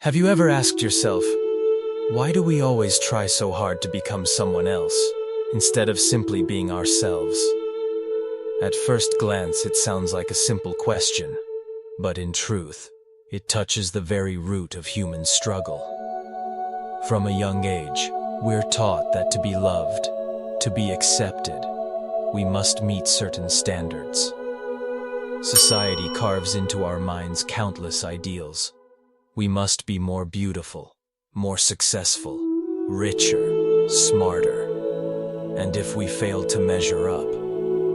Have you ever asked yourself, why do we always try so hard to become someone else, instead of simply being ourselves? At first glance, it sounds like a simple question, but in truth, it touches the very root of human struggle. From a young age, we're taught that to be loved, to be accepted, we must meet certain standards. Society carves into our minds countless ideals. We must be more beautiful, more successful, richer, smarter. And if we fail to measure up,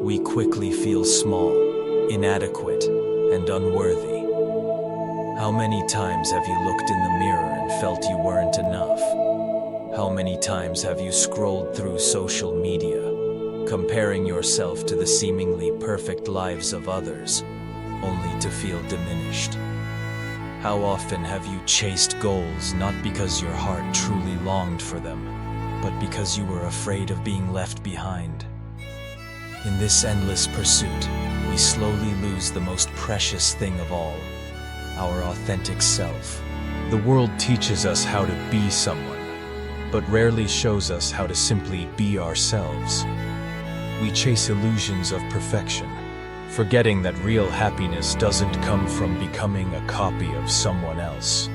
we quickly feel small, inadequate, and unworthy. How many times have you looked in the mirror and felt you weren't enough? How many times have you scrolled through social media, comparing yourself to the seemingly perfect lives of others, only to feel diminished? How often have you chased goals not because your heart truly longed for them, but because you were afraid of being left behind? In this endless pursuit, we slowly lose the most precious thing of all, our authentic self. The world teaches us how to be someone, but rarely shows us how to simply be ourselves. We chase illusions of perfection, forgetting that real happiness doesn't come from becoming a copy of someone else.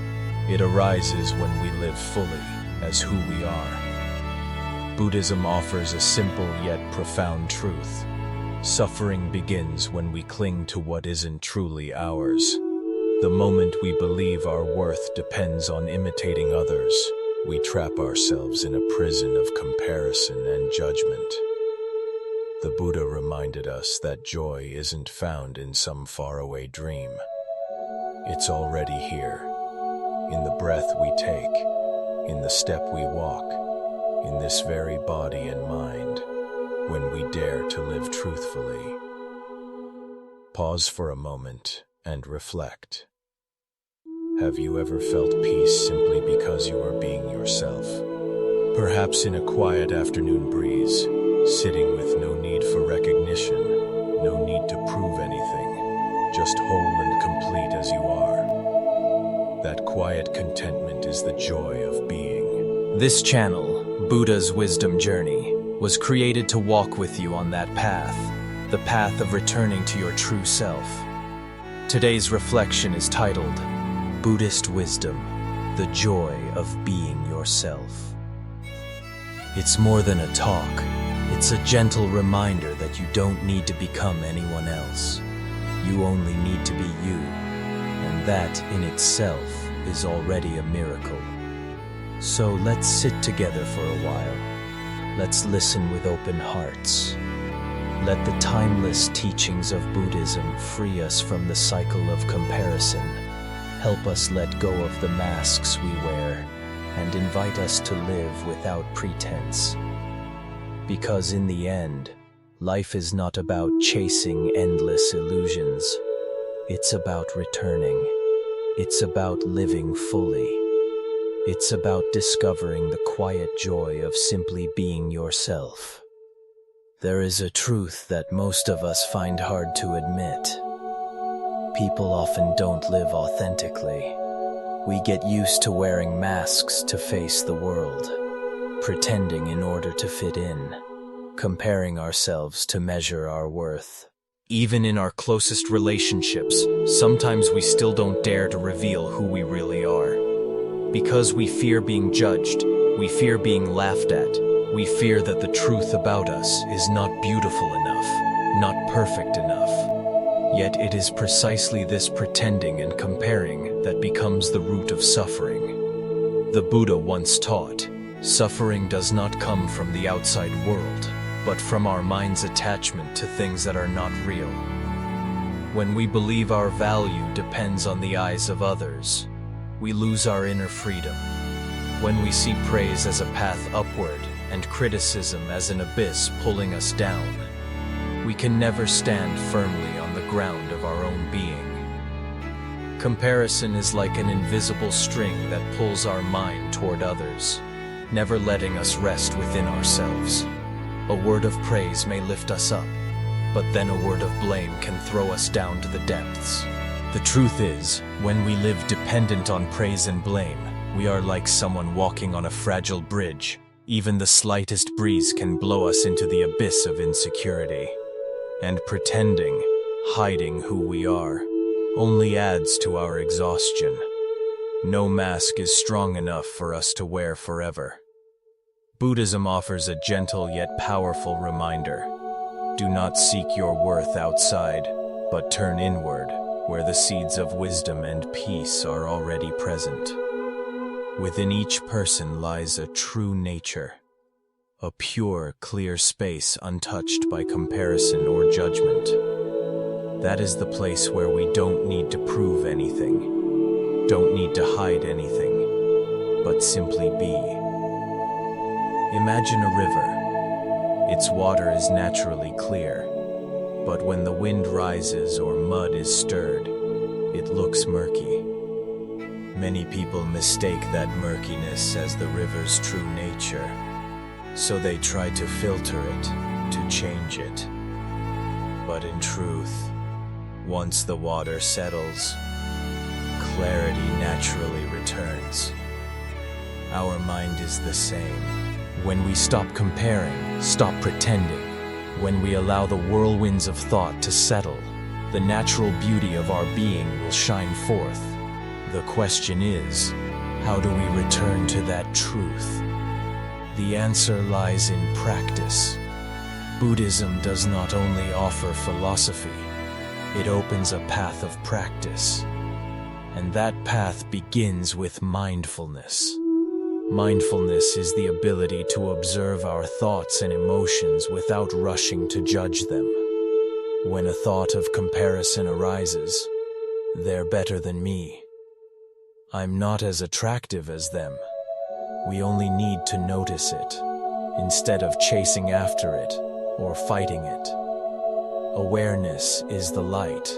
It arises when we live fully as who we are. Buddhism offers a simple yet profound truth. Suffering begins when we cling to what isn't truly ours. The moment we believe our worth depends on imitating others, we trap ourselves in a prison of comparison and judgment. The Buddha reminded us that joy isn't found in some faraway dream. It's already here, in the breath we take, in the step we walk, in this very body and mind, when we dare to live truthfully. Pause for a moment and reflect. Have you ever felt peace simply because you are being yourself? Perhaps in a quiet afternoon breeze, sitting with no need for recognition, no need to prove anything, just whole and complete as you are. That quiet contentment is the joy of being. This channel, Buddha's Wisdom Journey, was created to walk with you on that path, the path of returning to your true self. Today's reflection is titled, Buddhist Wisdom, the Joy of Being Yourself. It's more than a talk. It's a gentle reminder that you don't need to become anyone else. You only need to be you, and that in itself is already a miracle. So let's sit together for a while. Let's listen with open hearts. Let the timeless teachings of Buddhism free us from the cycle of comparison, help us let go of the masks we wear, and invite us to live without pretense. Because in the end, life is not about chasing endless illusions. It's about returning. It's about living fully. It's about discovering the quiet joy of simply being yourself. There is a truth that most of us find hard to admit. People often don't live authentically. We get used to wearing masks to face the world, pretending in order to fit in, comparing ourselves to measure our worth. Even in our closest relationships, sometimes we still don't dare to reveal who we really are. Because we fear being judged, we fear being laughed at, we fear that the truth about us is not beautiful enough, not perfect enough. Yet it is precisely this pretending and comparing that becomes the root of suffering. The Buddha once taught, suffering does not come from the outside world, but from our mind's attachment to things that are not real. When we believe our value depends on the eyes of others, we lose our inner freedom. When we see praise as a path upward and criticism as an abyss pulling us down, we can never stand firmly on the ground of our own being. Comparison is like an invisible string that pulls our mind toward others, never letting us rest within ourselves. A word of praise may lift us up, but then a word of blame can throw us down to the depths. The truth is, when we live dependent on praise and blame, we are like someone walking on a fragile bridge. Even the slightest breeze can blow us into the abyss of insecurity. And pretending, hiding who we are, only adds to our exhaustion. No mask is strong enough for us to wear forever. Buddhism offers a gentle yet powerful reminder. Do not seek your worth outside, but turn inward, where the seeds of wisdom and peace are already present. Within each person lies a true nature, a pure, clear space untouched by comparison or judgment. That is the place where we don't need to prove anything, don't need to hide anything, but simply be. Imagine a river. Its water is naturally clear, but when the wind rises or mud is stirred, it looks murky. Many people mistake that murkiness as the river's true nature, so they try to filter it, to change it. But in truth, once the water settles, clarity naturally returns. Our mind is the same. When we stop comparing, stop pretending, when we allow the whirlwinds of thought to settle, the natural beauty of our being will shine forth. The question is, how do we return to that truth? The answer lies in practice. Buddhism does not only offer philosophy, it opens a path of practice. And that path begins with mindfulness. Mindfulness is the ability to observe our thoughts and emotions without rushing to judge them. When a thought of comparison arises, they're better than me. I'm not as attractive as them. We only need to notice it, instead of chasing after it or fighting it. Awareness is the light,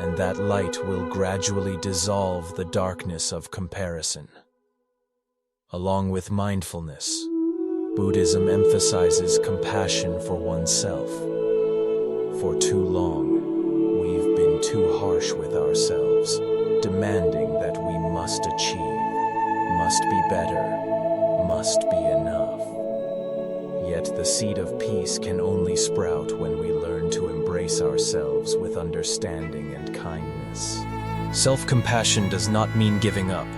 and that light will gradually dissolve the darkness of comparison. Along with mindfulness, Buddhism emphasizes compassion for oneself. For too long, we've been too harsh with ourselves, demanding that we must achieve, must be better, must be enough. Yet the seed of peace can only sprout when we learn to embrace ourselves with understanding and kindness. Self-compassion does not mean giving up.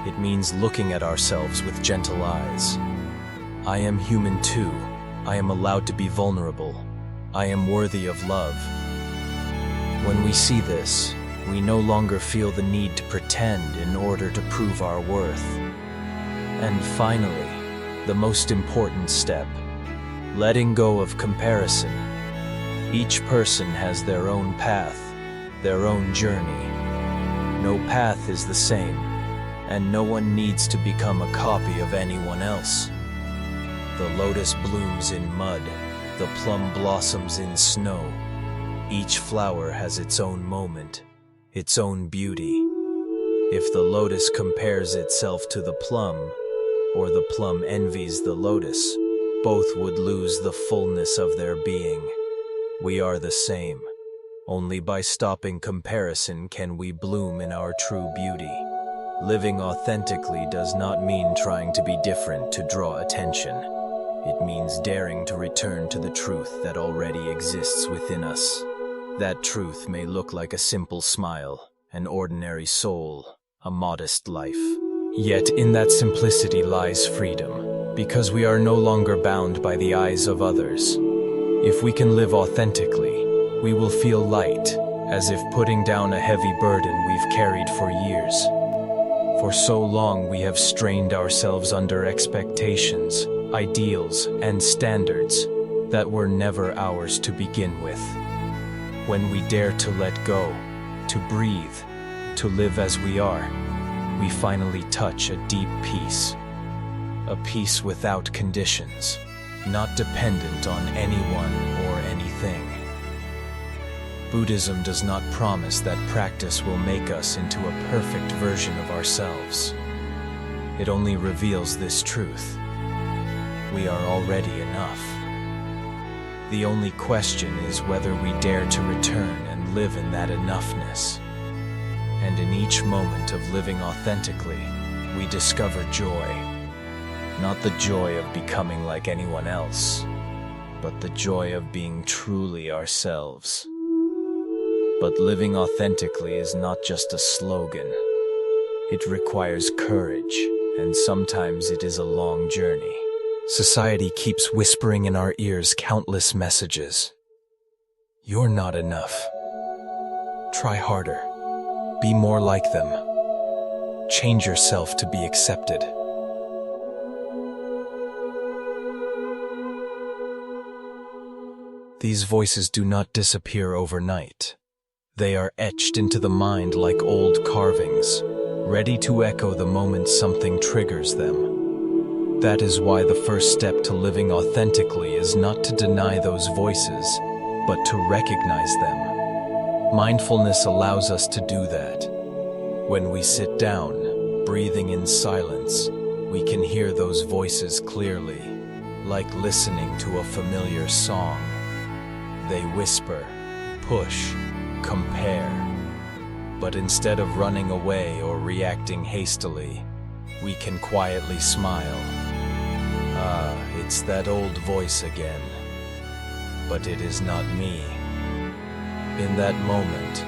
It means looking at ourselves with gentle eyes. I am human too. I am allowed to be vulnerable. I am worthy of love. When we see this, we no longer feel the need to pretend in order to prove our worth. And finally, the most important step, letting go of comparison. Each person has their own path, their own journey. No path is the same, and no one needs to become a copy of anyone else. The lotus blooms in mud, the plum blossoms in snow. Each flower has its own moment, its own beauty. If the lotus compares itself to the plum, or the plum envies the lotus, both would lose the fullness of their being. We are the same. Only by stopping comparison can we bloom in our true beauty. Living authentically does not mean trying to be different to draw attention. It means daring to return to the truth that already exists within us. That truth may look like a simple smile, an ordinary soul, a modest life. Yet in that simplicity lies freedom, because we are no longer bound by the eyes of others. If we can live authentically, we will feel light, as if putting down a heavy burden we've carried for years. For so long we have strained ourselves under expectations, ideals, and standards that were never ours to begin with. When we dare to let go, to breathe, to live as we are, we finally touch a deep peace. A peace without conditions, not dependent on anyone or anything. Buddhism does not promise that practice will make us into a perfect version of ourselves. It only reveals this truth. We are already enough. The only question is whether we dare to return and live in that enoughness. And in each moment of living authentically, we discover joy. Not the joy of becoming like anyone else, but the joy of being truly ourselves. But living authentically is not just a slogan. It requires courage, and sometimes it is a long journey. Society keeps whispering in our ears countless messages. You're not enough. Try harder. Be more like them. Change yourself to be accepted. These voices do not disappear overnight. They are etched into the mind like old carvings, ready to echo the moment something triggers them. That is why the first step to living authentically is not to deny those voices, but to recognize them. Mindfulness allows us to do that. When we sit down, breathing in silence, we can hear those voices clearly, like listening to a familiar song. They whisper, push, compare. But instead of running away or reacting hastily, we can quietly smile. It's that old voice again. But it is not me. In that moment,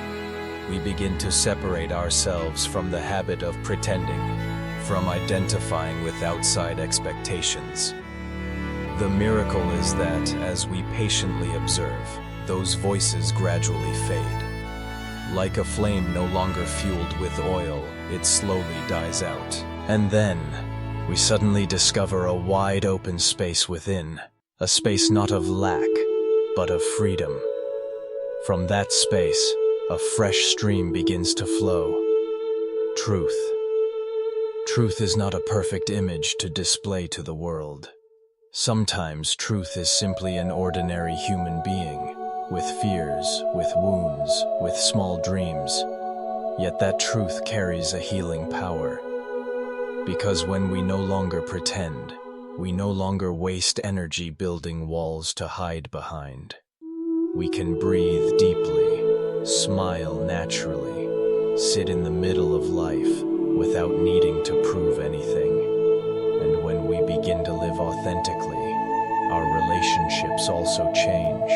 we begin to separate ourselves from the habit of pretending, from identifying with outside expectations. The miracle is that, as we patiently observe, those voices gradually fade. Like a flame no longer fueled with oil, it slowly dies out. And then, we suddenly discover a wide open space within, a space not of lack, but of freedom. From that space, a fresh stream begins to flow. Truth. Truth is not a perfect image to display to the world. Sometimes truth is simply an ordinary human being, with fears, with wounds, with small dreams. Yet that truth carries a healing power. Because when we no longer pretend, we no longer waste energy building walls to hide behind. We can breathe deeply, smile naturally, sit in the middle of life without needing to prove anything. And when we begin to live authentically, our relationships also change.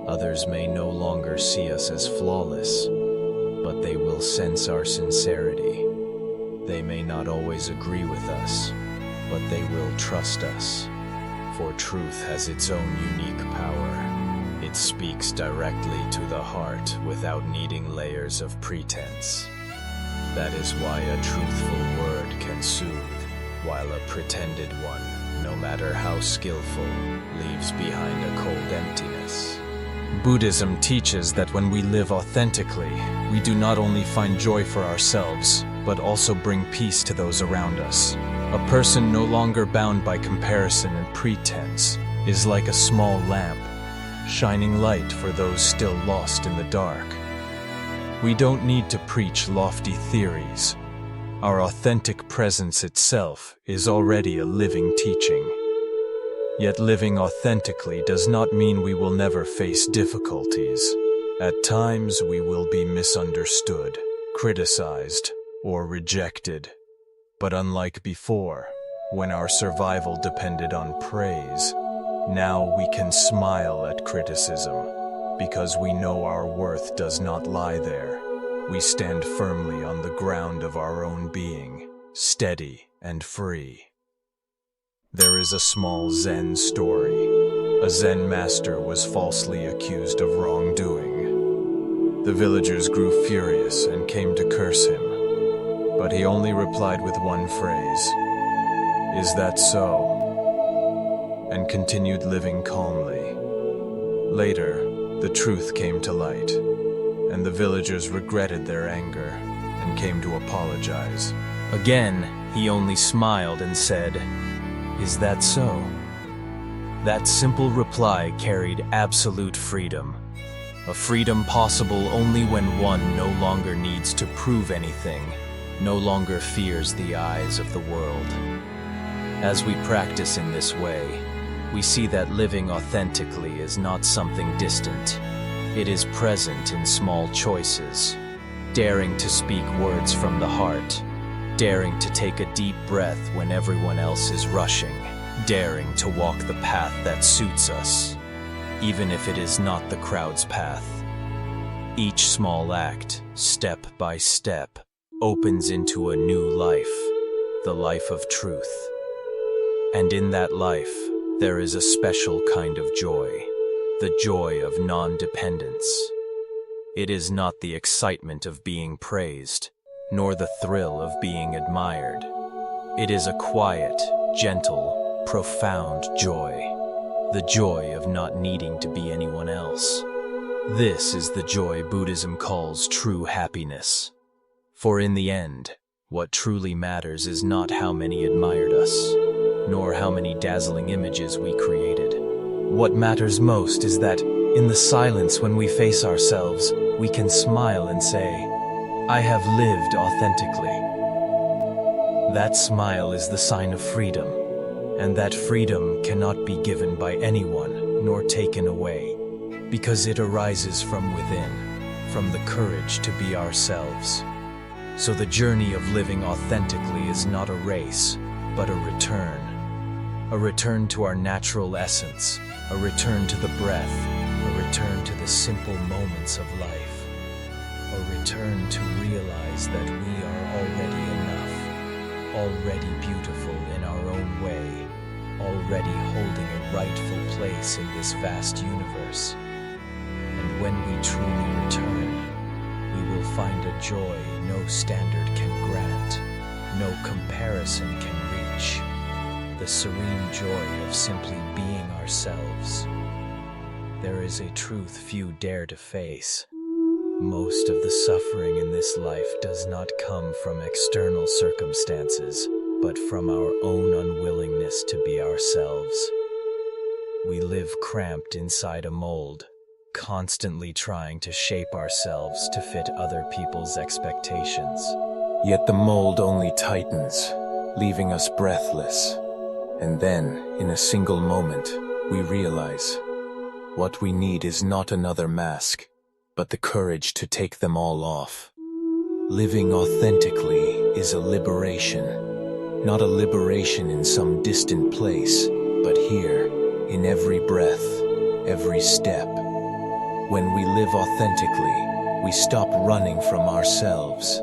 Others may no longer see us as flawless, but they will sense our sincerity. They may not always agree with us, but they will trust us. For truth has its own unique power. It speaks directly to the heart without needing layers of pretense. That is why a truthful word can soothe, while a pretended one, no matter how skillful, leaves behind a cold emptiness. Buddhism teaches that when we live authentically, we do not only find joy for ourselves, but also bring peace to those around us. A person no longer bound by comparison and pretense is like a small lamp, shining light for those still lost in the dark. We don't need to preach lofty theories. Our authentic presence itself is already a living teaching. Yet living authentically does not mean we will never face difficulties. At times we will be misunderstood, criticized, or rejected. But unlike before, when our survival depended on praise, now we can smile at criticism, because we know our worth does not lie there. We stand firmly on the ground of our own being, steady and free. There is a small Zen story. A Zen master was falsely accused of wrongdoing. The villagers grew furious and came to curse him. But he only replied with one phrase, "Is that so?" and continued living calmly. Later, the truth came to light, and the villagers regretted their anger and came to apologize. Again, he only smiled and said, "Is that so?" That simple reply carried absolute freedom. A freedom possible only when one no longer needs to prove anything, no longer fears the eyes of the world. As we practice in this way, we see that living authentically is not something distant. It is present in small choices, daring to speak words from the heart, daring to take a deep breath when everyone else is rushing, daring to walk the path that suits us, even if it is not the crowd's path. Each small act, step by step, opens into a new life, the life of truth. And in that life, there is a special kind of joy, the joy of non-dependence. It is not the excitement of being praised, nor the thrill of being admired. It is a quiet, gentle, profound joy, the joy of not needing to be anyone else. This is the joy Buddhism calls true happiness. For in the end, what truly matters is not how many admired us, nor how many dazzling images we created. What matters most is that, in the silence when we face ourselves, we can smile and say, "I have lived authentically." That smile is the sign of freedom, and that freedom cannot be given by anyone nor taken away, because it arises from within, from the courage to be ourselves. So the journey of living authentically is not a race, but a return to our natural essence, a return to the breath, a return to the simple moments of life, a return to realize that we are already enough, already beautiful in our own way, already holding a rightful place in this vast universe. And when we truly return, we will find a joy no standard can grant, no comparison can reach, the serene joy of simply being ourselves. There is a truth few dare to face. Most of the suffering in this life does not come from external circumstances, but from our own unwillingness to be ourselves. We live cramped inside a mold, constantly trying to shape ourselves to fit other people's expectations. Yet the mold only tightens, leaving us breathless. And then, in a single moment, we realize what we need is not another mask, but the courage to take them all off. Living authentically is a liberation, not a liberation in some distant place, but here, in every breath, every step. When we live authentically, we stop running from ourselves.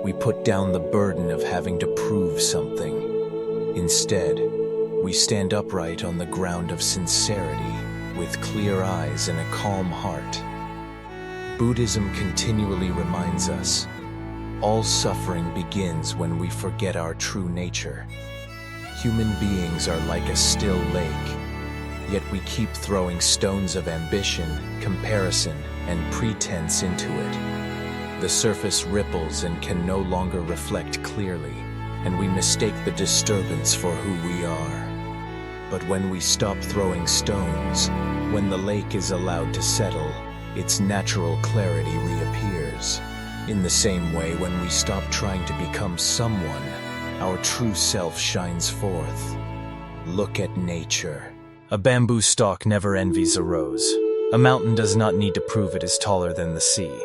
We put down the burden of having to prove something. Instead, we stand upright on the ground of sincerity, with clear eyes and a calm heart. Buddhism continually reminds us, all suffering begins when we forget our true nature. Human beings are like a still lake, yet we keep throwing stones of ambition, comparison, and pretense into it. The surface ripples and can no longer reflect clearly, and we mistake the disturbance for who we are. But when we stop throwing stones, when the lake is allowed to settle, its natural clarity reappears. In the same way, when we stop trying to become someone, our true self shines forth. Look at nature. A bamboo stalk never envies a rose. A mountain does not need to prove it is taller than the sea.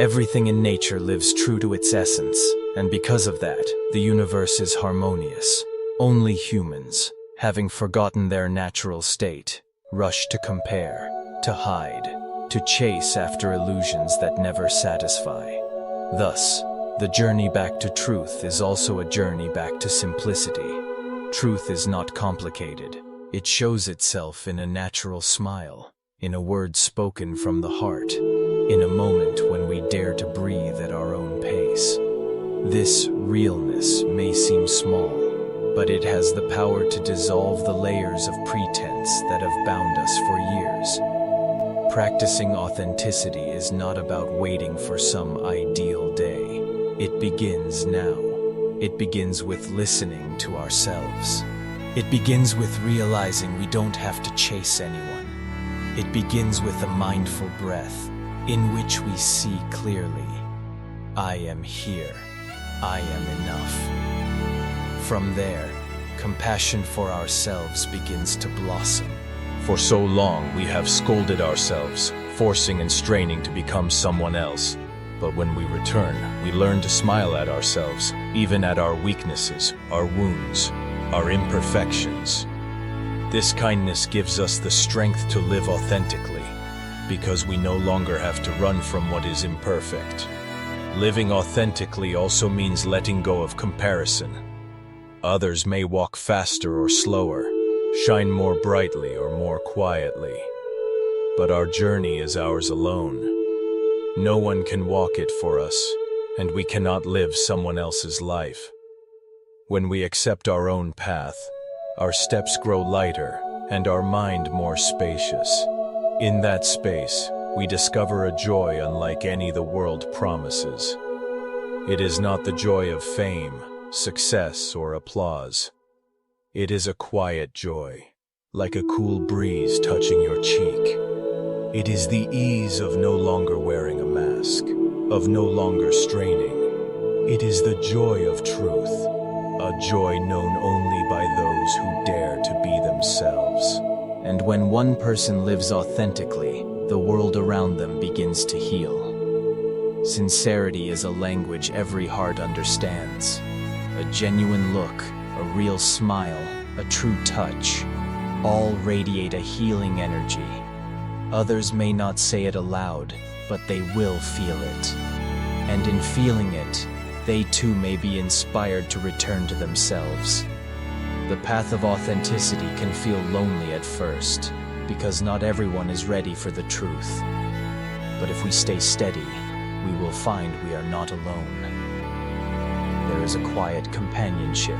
Everything in nature lives true to its essence, and because of that, the universe is harmonious. Only humans, having forgotten their natural state, rush to compare, to hide, to chase after illusions that never satisfy. Thus, the journey back to truth is also a journey back to simplicity. Truth is not complicated. It shows itself in a natural smile, in a word spoken from the heart, in a moment when we dare to breathe at our own pace. This realness may seem small, but it has the power to dissolve the layers of pretense that have bound us for years. Practicing authenticity is not about waiting for some ideal day. It begins now. It begins with listening to ourselves. It begins with realizing we don't have to chase anyone. It begins with a mindful breath in which we see clearly, I am here. I am enough. From there, compassion for ourselves begins to blossom. For so long, we have scolded ourselves, forcing and straining to become someone else. But when we return, we learn to smile at ourselves, even at our weaknesses, our wounds, our imperfections. This kindness gives us the strength to live authentically, because we no longer have to run from what is imperfect. Living authentically also means letting go of comparison. Others may walk faster or slower, shine more brightly or more quietly. But our journey is ours alone. No one can walk it for us, and we cannot live someone else's life. When we accept our own path, our steps grow lighter and our mind more spacious. In that space, we discover a joy unlike any the world promises. It is not the joy of fame, success, or applause. It is a quiet joy, like a cool breeze touching your cheek. It is the ease of no longer wearing a mask, of no longer straining. It is the joy of truth, a joy known only by those who dare to be themselves. And when one person lives authentically, the world around them begins to heal. Sincerity is a language every heart understands. A genuine look, a real smile, a true touch, all radiate a healing energy. Others may not say it aloud, but they will feel it. And in feeling it, they too may be inspired to return to themselves. The path of authenticity can feel lonely at first, because not everyone is ready for the truth. But if we stay steady, we will find we are not alone. There is a quiet companionship,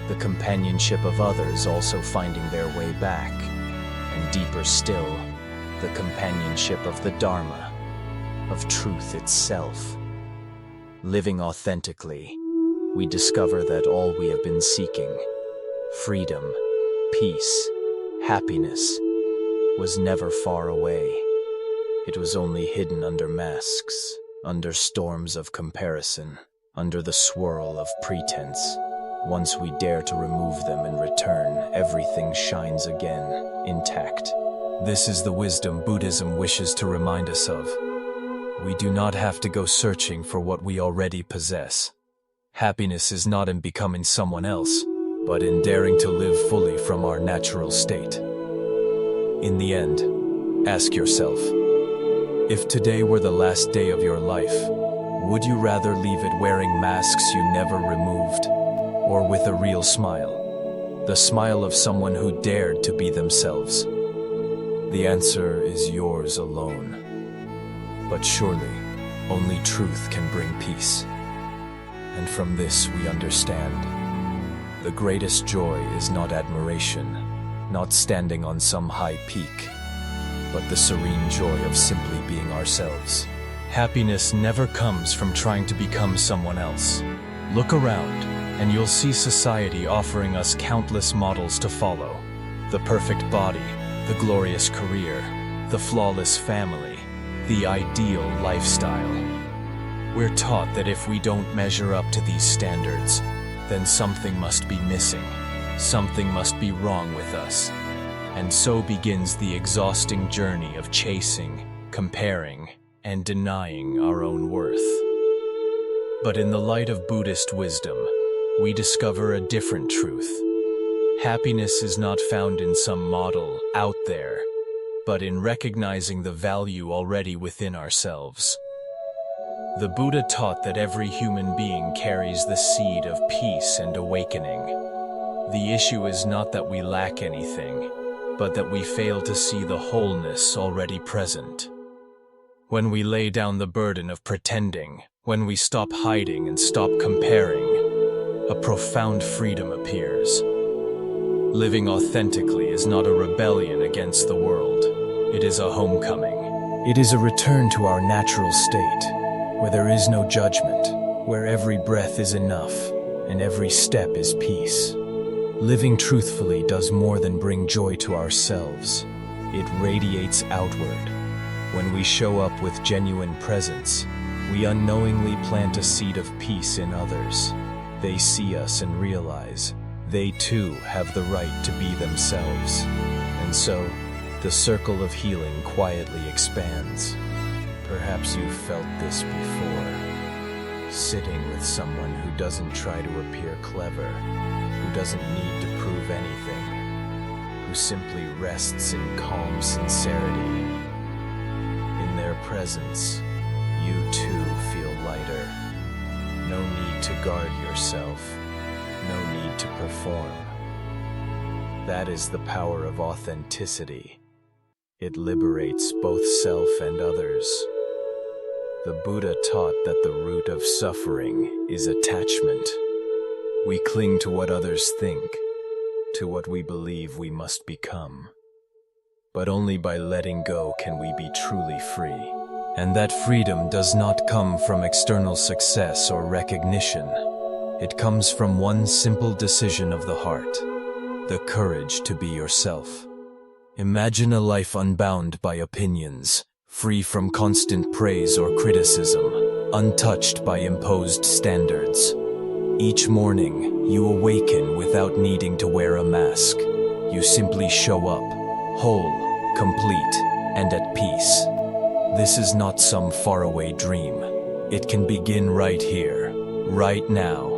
the companionship of others also finding their way back, and deeper still, the companionship of the Dharma, of truth itself. Living authentically, we discover that all we have been seeking, freedom, peace, happiness, was never far away. It was only hidden under masks, under storms of comparison, under the swirl of pretense. Once we dare to remove them and return, everything shines again, intact. This is the wisdom Buddhism wishes to remind us of. We do not have to go searching for what we already possess. Happiness is not in becoming someone else, but in daring to live fully from our natural state. In the end, ask yourself, if today were the last day of your life, would you rather leave it wearing masks you never removed, or with a real smile? The smile of someone who dared to be themselves. The answer is yours alone. But surely, only truth can bring peace. And from this we understand. The greatest joy is not admiration, not standing on some high peak, but the serene joy of simply being ourselves. Happiness never comes from trying to become someone else. Look around, and you'll see society offering us countless models to follow. The perfect body, the glorious career, the flawless family, the ideal lifestyle. We're taught that if we don't measure up to these standards, then something must be missing, something must be wrong with us. And so begins the exhausting journey of chasing, comparing, and denying our own worth. But in the light of Buddhist wisdom, we discover a different truth. Happiness is not found in some model out there, but in recognizing the value already within ourselves. The Buddha taught that every human being carries the seed of peace and awakening. The issue is not that we lack anything, but that we fail to see the wholeness already present. When we lay down the burden of pretending, when we stop hiding and stop comparing, a profound freedom appears. Living authentically is not a rebellion against the world. It is a homecoming. It is a return to our natural state, where there is no judgment, where every breath is enough, and every step is peace. Living truthfully does more than bring joy to ourselves. It radiates outward. When we show up with genuine presence, we unknowingly plant a seed of peace in others. They see us and realize they too have the right to be themselves. And so, the circle of healing quietly expands. Perhaps you've felt this before. Sitting with someone who doesn't try to appear clever, who doesn't need to prove anything, who simply rests in calm sincerity. In their presence, you too feel lighter. No need to guard yourself, no need to perform. That is the power of authenticity. It liberates both self and others. The Buddha taught that the root of suffering is attachment. We cling to what others think, to what we believe we must become. But only by letting go can we be truly free. And that freedom does not come from external success or recognition. It comes from one simple decision of the heart, the courage to be yourself. Imagine a life unbound by opinions, free from constant praise or criticism, untouched by imposed standards. Each morning, you awaken without needing to wear a mask. You simply show up, whole, complete, and at peace. This is not some faraway dream. It can begin right here, right now,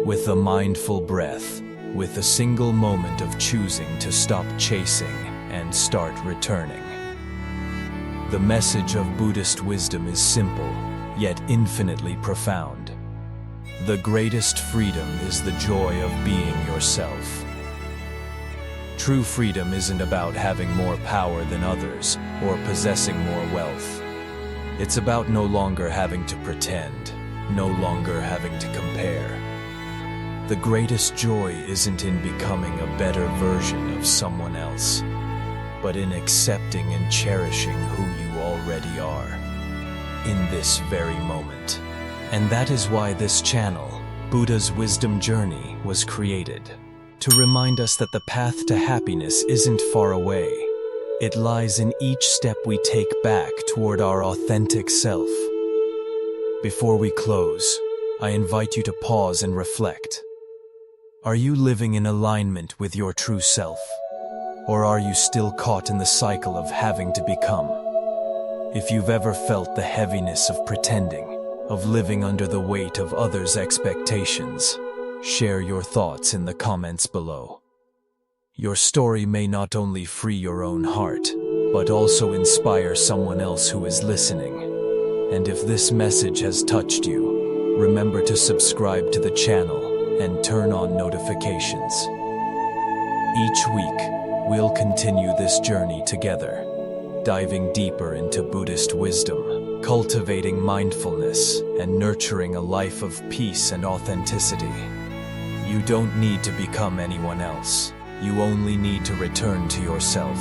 with a mindful breath, with a single moment of choosing to stop chasing and start returning. The message of Buddhist wisdom is simple, yet infinitely profound. The greatest freedom is the joy of being yourself. True freedom isn't about having more power than others or possessing more wealth. It's about no longer having to pretend, no longer having to compare. The greatest joy isn't in becoming a better version of someone else, but in accepting and cherishing who you already are, in this very moment. And that is why this channel, Buddha's Wisdom Journey, was created. To remind us that the path to happiness isn't far away. It lies in each step we take back toward our authentic self. Before we close, I invite you to pause and reflect. Are you living in alignment with your true self? Or are you still caught in the cycle of having to become? If you've ever felt the heaviness of pretending, of living under the weight of others' expectations, share your thoughts in the comments below. Your story may not only free your own heart, but also inspire someone else who is listening. And if this message has touched you, remember to subscribe to the channel and turn on notifications. Each week, we'll continue this journey together, diving deeper into Buddhist wisdom, cultivating mindfulness, and nurturing a life of peace and authenticity. You don't need to become anyone else. You only need to return to yourself.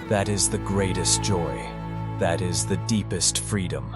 That is the greatest joy. That is the deepest freedom.